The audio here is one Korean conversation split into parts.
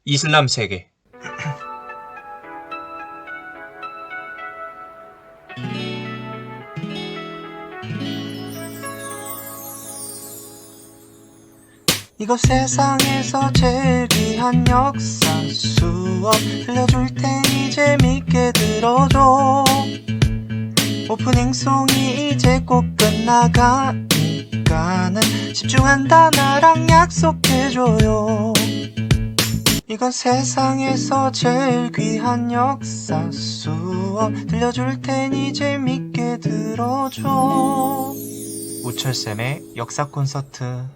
이슬람 세계. 이거 세상에서 제일 귀한 역사 수업 들려줄 테니 재밌게 들어줘. 오프닝송이 이제 곧 끝나가니까는 집중한다 나랑 약속해줘요. 이건 세상에서 제일 귀한 역사 수업 들려줄 테니 재밌게 들어줘. 우철쌤의 역사 콘서트.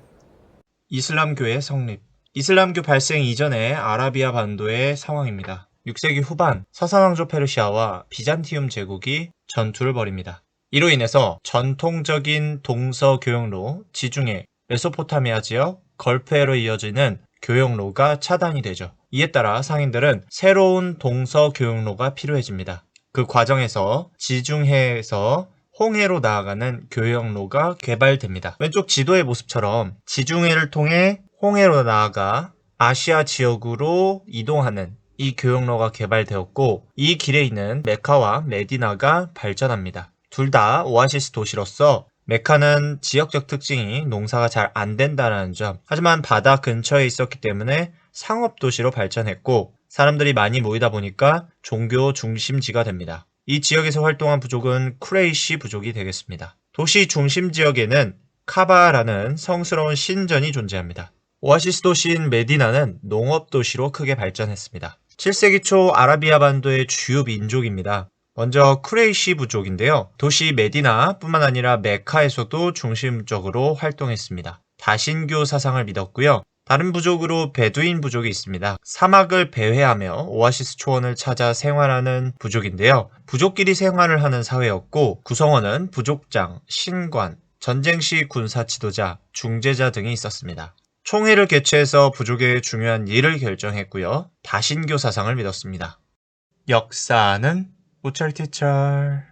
이슬람교의 성립. 이슬람교 발생 이전의 아라비아 반도의 상황입니다. 6세기 후반 사사왕조 페르시아와 비잔티움 제국이 전투를 벌입니다. 이로 인해서 전통적인 동서교역로 지중해 메소포타미아 지역 걸프해로 이어지는 교역로가 차단이 되죠. 이에 따라 상인들은 새로운 동서교역로가 필요해집니다. 그 과정에서 지중해에서 홍해로 나아가는 교역로가 개발됩니다. 왼쪽 지도의 모습처럼 지중해를 통해 홍해로 나아가 아시아 지역으로 이동하는 이 교역로가 개발되었고, 이 길에 있는 메카와 메디나가 발전합니다. 둘 다 오아시스 도시로서 메카는 지역적 특징이 농사가 잘 안 된다는 점, 하지만 바다 근처에 있었기 때문에 상업 도시로 발전했고, 사람들이 많이 모이다 보니까 종교 중심지가 됩니다. 이 지역에서 활동한 부족은 쿠레이시 부족이 되겠습니다. 도시 중심 지역에는 카바라는 성스러운 신전이 존재합니다. 오아시스 도시인 메디나는 농업 도시로 크게 발전했습니다. 7세기 초 아라비아 반도의 주요 민족입니다. 먼저 쿠레이시 부족인데요. 도시 메디나뿐만 아니라 메카에서도 중심적으로 활동했습니다. 다신교 사상을 믿었고요. 다른 부족으로 베두인 부족이 있습니다. 사막을 배회하며 오아시스 초원을 찾아 생활하는 부족인데요. 부족끼리 생활을 하는 사회였고, 구성원은 부족장, 신관, 전쟁 시 군사 지도자, 중재자 등이 있었습니다. 총회를 개최해서 부족의 중요한 일을 결정했고요. 다신교 사상을 믿었습니다. 역사는 우철티철.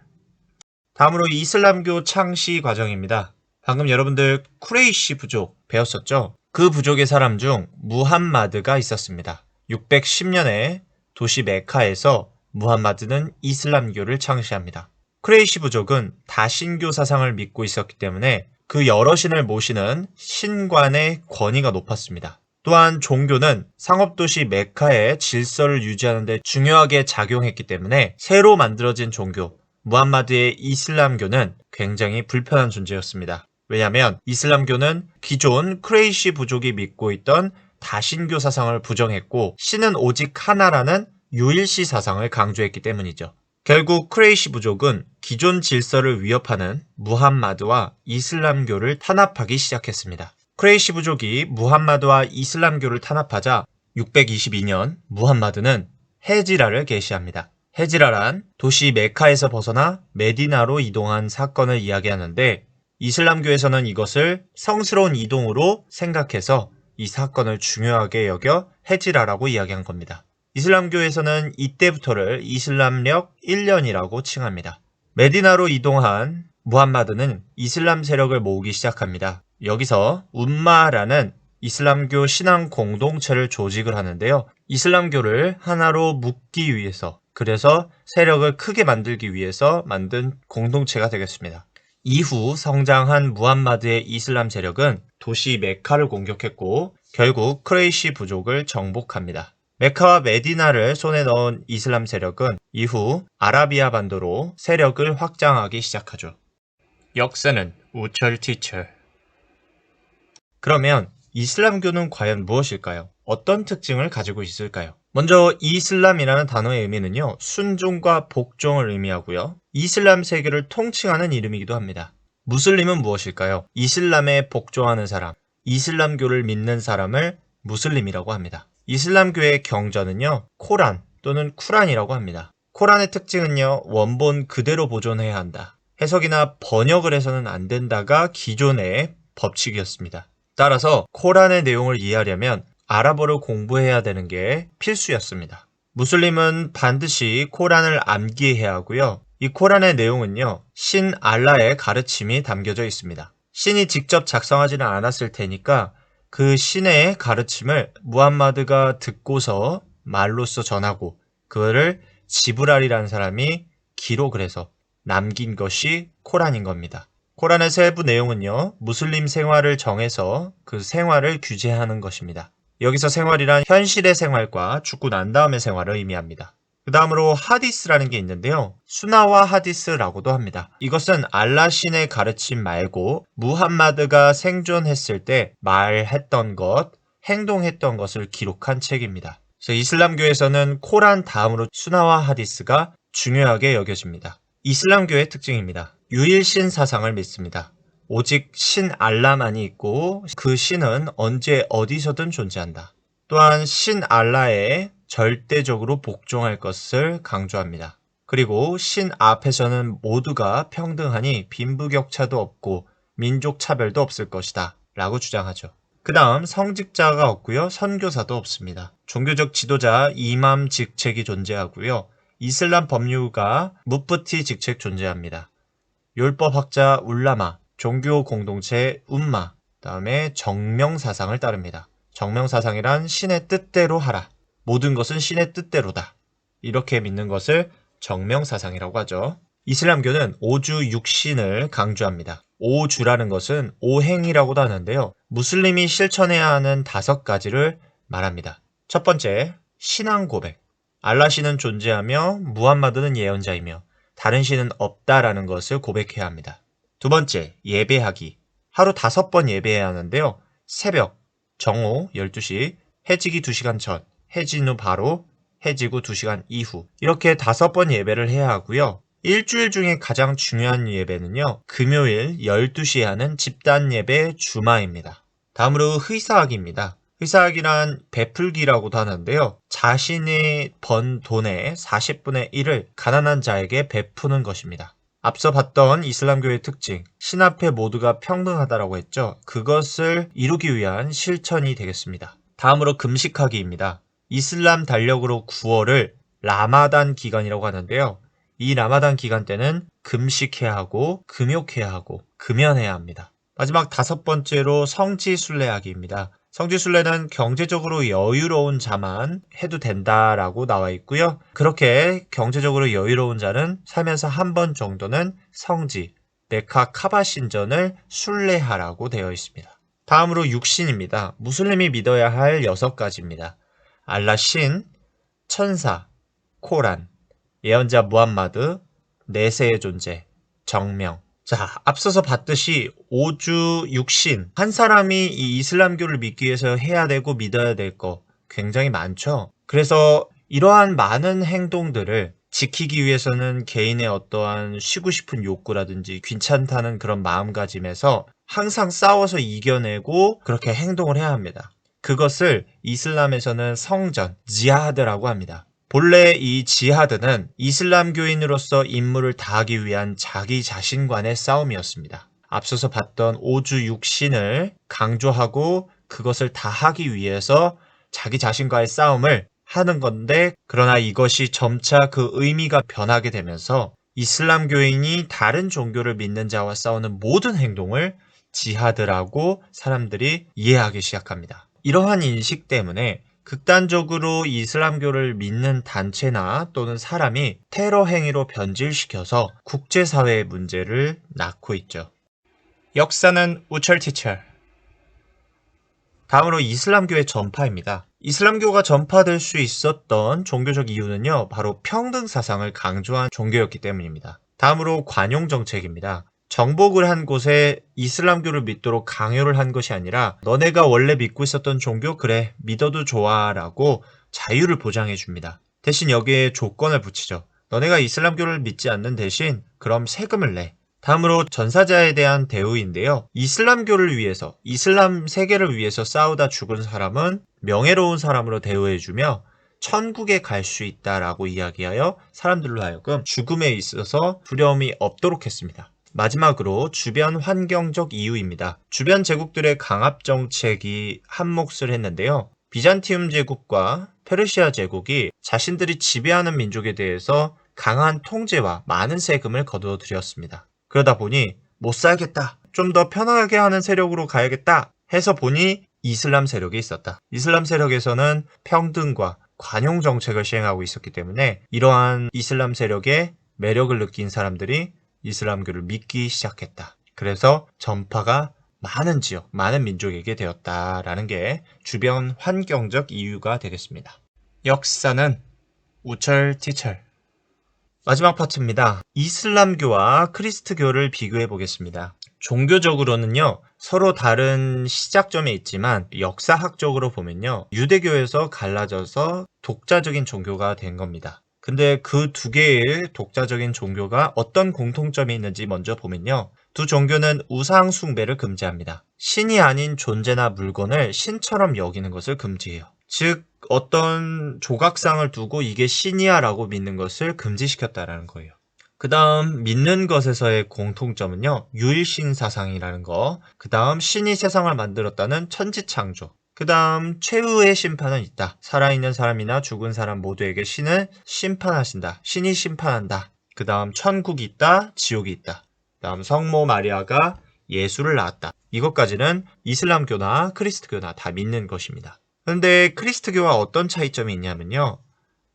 다음으로 이슬람교 창시 과정입니다. 방금 여러분들 쿠레이시 부족 배웠었죠? 그 부족의 사람 중 무함마드가 있었습니다. 610년에 도시 메카에서 무함마드는 이슬람교를 창시합니다. 쿠레이시 부족은 다신교 사상을 믿고 있었기 때문에 그 여러 신을 모시는 신관의 권위가 높았습니다. 또한 종교는 상업도시 메카의 질서를 유지하는 데 중요하게 작용했기 때문에 새로 만들어진 종교, 무함마드의 이슬람교는 굉장히 불편한 존재였습니다. 왜냐하면 이슬람교는 기존 쿠레이시 부족이 믿고 있던 다신교 사상을 부정했고, 신은 오직 하나라는 유일시 사상을 강조했기 때문이죠. 결국 쿠레이시 부족은 기존 질서를 위협하는 무함마드와 이슬람교를 탄압하기 시작했습니다. 쿠레이시 부족이 무함마드와 이슬람교를 탄압하자 622년 무함마드는 헤지라를 계시합니다. 헤지라란 도시 메카에서 벗어나 메디나로 이동한 사건을 이야기하는데, 이슬람교에서는 이것을 성스러운 이동으로 생각해서 이 사건을 중요하게 여겨 헤지라라고 이야기한 겁니다. 이슬람교에서는 이때부터를 이슬람력 1년이라고 칭합니다. 메디나로 이동한 무함마드는 이슬람 세력을 모으기 시작합니다. 여기서 움마라는 이슬람교 신앙 공동체를 조직을 하는데요. 이슬람교를 하나로 묶기 위해서, 그래서 세력을 크게 만들기 위해서 만든 공동체가 되겠습니다. 이후 성장한 무함마드의 이슬람 세력은 도시 메카를 공격했고, 결국 쿠레이시 부족을 정복합니다. 메카와 메디나를 손에 넣은 이슬람 세력은 이후 아라비아 반도로 세력을 확장하기 시작하죠. 역사는 우철티철. 그러면 이슬람교는 과연 무엇일까요? 어떤 특징을 가지고 있을까요? 먼저 이슬람이라는 단어의 의미는요, 순종과 복종을 의미하고요. 이슬람 세계를 통칭하는 이름이기도 합니다. 무슬림은 무엇일까요? 이슬람에 복종하는 사람, 이슬람교를 믿는 사람을 무슬림이라고 합니다. 이슬람교의 경전은요, 코란 또는 쿠란이라고 합니다. 코란의 특징은요, 원본 그대로 보존해야 한다. 해석이나 번역을 해서는 안 된다가 기존의 법칙이었습니다. 따라서 코란의 내용을 이해하려면 아랍어를 공부해야 되는 게 필수였습니다. 무슬림은 반드시 코란을 암기해야 하고요. 이 코란의 내용은요, 신 알라의 가르침이 담겨져 있습니다. 신이 직접 작성하지는 않았을 테니까 그 신의 가르침을 무함마드가 듣고서 말로써 전하고 그거를 지브랄이라는 사람이 기록을 해서 남긴 것이 코란인 겁니다. 코란의 세부 내용은요, 무슬림 생활을 정해서 그 생활을 규제하는 것입니다. 여기서 생활이란 현실의 생활과 죽고 난 다음의 생활을 의미합니다. 그 다음으로 하디스라는 게 있는데요. 수나와 하디스라고도 합니다. 이것은 알라 신의 가르침 말고 무함마드가 생존했을 때 말했던 것, 행동했던 것을 기록한 책입니다. 그래서 이슬람교에서는 코란 다음으로 수나와 하디스가 중요하게 여겨집니다. 이슬람교의 특징입니다. 유일신 사상을 믿습니다. 오직 신 알라만이 있고 그 신은 언제 어디서든 존재한다. 또한 신 알라에 절대적으로 복종할 것을 강조합니다. 그리고 신 앞에서는 모두가 평등하니 빈부격차도 없고 민족 차별도 없을 것이다 라고 주장하죠. 그 다음 성직자가 없고요. 선교사도 없습니다. 종교적 지도자 이맘 직책이 존재하고요. 이슬람 법률가 무프티 직책 존재합니다. 율법학자 울라마, 종교 공동체 움마, 다음에 정명사상을 따릅니다. 정명사상이란 신의 뜻대로 하라. 모든 것은 신의 뜻대로다. 이렇게 믿는 것을 정명사상이라고 하죠. 이슬람교는 오주 육신을 강조합니다. 오주라는 것은 오행이라고도 하는데요. 무슬림이 실천해야 하는 5가지를 말합니다. 첫 번째, 신앙 고백. 알라 신은 존재하며 무함마드는 예언자이며 다른 신은 없다라는 것을 고백해야 합니다. 두 번째, 예배하기. 하루 5번 예배해야 하는데요. 새벽, 정오 12시, 해지기 2시간 전, 해진 후 바로, 해지고 2시간 이후 이렇게 5번 예배를 해야 하고요. 일주일 중에 가장 중요한 예배는요. 금요일 12시에 하는 집단 예배 주마입니다. 다음으로 의사학입니다. 의사학이란 베풀기라고도 하는데요. 자신이 번 돈의 40분의 1을 가난한 자에게 베푸는 것입니다. 앞서 봤던 이슬람교의 특징, 신 앞에 모두가 평등하다라고 했죠. 그것을 이루기 위한 실천이 되겠습니다. 다음으로 금식하기입니다. 이슬람 달력으로 9월을 라마단 기간이라고 하는데요. 이 라마단 기간 때는 금식해야 하고 금욕해야 하고 금연해야 합니다. 마지막 5번째로 성지순례하기입니다. 성지순례는 경제적으로 여유로운 자만 해도 된다라고 나와 있고요. 그렇게 경제적으로 여유로운 자는 살면서 한 번 정도는 성지, 메카 카바 신전을 순례하라고 되어 있습니다. 다음으로 육신입니다. 무슬림이 믿어야 할 6가지입니다. 알라 신, 천사, 코란, 예언자 무함마드, 내세의 존재, 정명. 자, 앞서서 봤듯이 오주 육신, 한 사람이 이 이슬람교를 믿기 위해서 해야 되고 믿어야 될 거 굉장히 많죠. 그래서 이러한 많은 행동들을 지키기 위해서는 개인의 어떠한 쉬고 싶은 욕구라든지 귀찮다는 그런 마음가짐에서 항상 싸워서 이겨내고 그렇게 행동을 해야 합니다. 그것을 이슬람에서는 성전, 지하드라고 합니다. 본래 이 지하드는 이슬람교인으로서 임무를 다하기 위한 자기 자신과의 싸움이었습니다. 앞서서 봤던 오주 육신을 강조하고 그것을 다하기 위해서 자기 자신과의 싸움을 하는 건데, 그러나 이것이 점차 그 의미가 변하게 되면서 이슬람교인이 다른 종교를 믿는 자와 싸우는 모든 행동을 지하드라고 사람들이 이해하기 시작합니다. 이러한 인식 때문에 극단적으로 이슬람교를 믿는 단체나 또는 사람이 테러 행위로 변질시켜서 국제사회의 문제를 낳고 있죠. 역사는 우철티철. 다음으로 이슬람교의 전파입니다. 이슬람교가 전파될 수 있었던 종교적 이유는요, 바로 평등 사상을 강조한 종교였기 때문입니다. 다음으로 관용 정책입니다. 정복을 한 곳에 이슬람교를 믿도록 강요를 한 것이 아니라 너네가 원래 믿고 있었던 종교 그래 믿어도 좋아 라고 자유를 보장해 줍니다. 대신 여기에 조건을 붙이죠. 너네가 이슬람교를 믿지 않는 대신 그럼 세금을 내. 다음으로 전사자에 대한 대우인데요. 이슬람교를 위해서, 이슬람 세계를 위해서 싸우다 죽은 사람은 명예로운 사람으로 대우해주며 천국에 갈 수 있다라고 이야기하여 사람들로 하여금 죽음에 있어서 두려움이 없도록 했습니다. 마지막으로 주변 환경적 이유입니다. 주변 제국들의 강압 정책이 한몫을 했는데요. 비잔티움 제국과 페르시아 제국이 자신들이 지배하는 민족에 대해서 강한 통제와 많은 세금을 거둬들였습니다. 그러다 보니 못 살겠다, 좀 더 편하게 하는 세력으로 가야겠다 해서 보니 이슬람 세력이 있었다. 이슬람 세력에서는 평등과 관용 정책을 시행하고 있었기 때문에 이러한 이슬람 세력의 매력을 느낀 사람들이 이슬람교를 믿기 시작했다. 그래서 전파가 많은 지역, 많은 민족에게 되었다라는 게 주변 환경적 이유가 되겠습니다. 역사는 우철티철. 마지막 파트입니다. 이슬람교와 크리스트교를 비교해 보겠습니다. 종교적으로는요, 서로 다른 시작점에 있지만 역사학적으로 보면요, 유대교에서 갈라져서 독자적인 종교가 된 겁니다. 근데 그 두 개의 독자적인 종교가 어떤 공통점이 있는지 먼저 보면요, 두 종교는 우상 숭배를 금지합니다. 신이 아닌 존재나 물건을 신처럼 여기는 것을 금지해요. 즉 어떤 조각상을 두고 이게 신이야 라고 믿는 것을 금지시켰다라는 거예요. 그 다음 믿는 것에서의 공통점은요, 유일신사상이라는 거, 그 다음 신이 세상을 만들었다는 천지창조, 그 다음 최후의 심판은 있다. 살아있는 사람이나 죽은 사람 모두에게 신은 심판하신다. 신이 심판한다. 그 다음 천국이 있다. 지옥이 있다. 그 다음 성모 마리아가 예수를 낳았다. 이것까지는 이슬람교나 크리스트교나 다 믿는 것입니다. 그런데 크리스트교와 어떤 차이점이 있냐면요,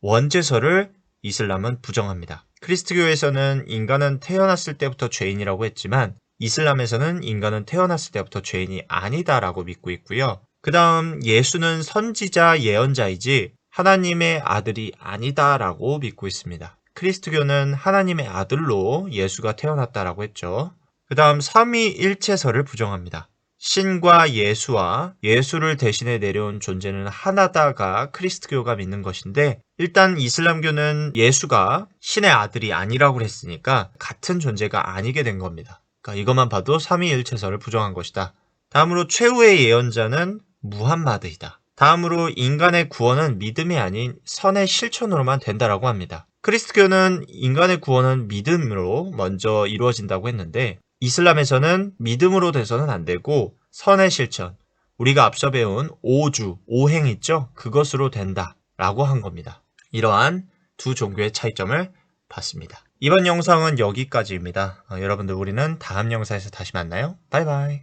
원죄설을 이슬람은 부정합니다. 크리스트교에서는 인간은 태어났을 때부터 죄인이라고 했지만 이슬람에서는 인간은 태어났을 때부터 죄인이 아니다라고 믿고 있고요. 그 다음 예수는 선지자 예언자이지 하나님의 아들이 아니다라고 믿고 있습니다. 크리스트교는 하나님의 아들로 예수가 태어났다라고 했죠. 그 다음 삼위일체설을 부정합니다. 신과 예수와 예수를 대신해 내려온 존재는 하나다가 크리스트교가 믿는 것인데, 일단 이슬람교는 예수가 신의 아들이 아니라고 했으니까 같은 존재가 아니게 된 겁니다. 그러니까 이것만 봐도 삼위일체설을 부정한 것이다. 다음으로 최후의 예언자는 무함마드이다. 다음으로 인간의 구원은 믿음이 아닌 선의 실천으로만 된다라고 합니다. 크리스트교는 인간의 구원은 믿음으로 먼저 이루어진다고 했는데, 이슬람에서는 믿음으로 돼서는 안 되고 선의 실천, 우리가 앞서 배운 오주, 오행 있죠? 그것으로 된다라고 한 겁니다. 이러한 두 종교의 차이점을 봤습니다. 이번 영상은 여기까지입니다. 여러분들, 우리는 다음 영상에서 다시 만나요. 바이바이.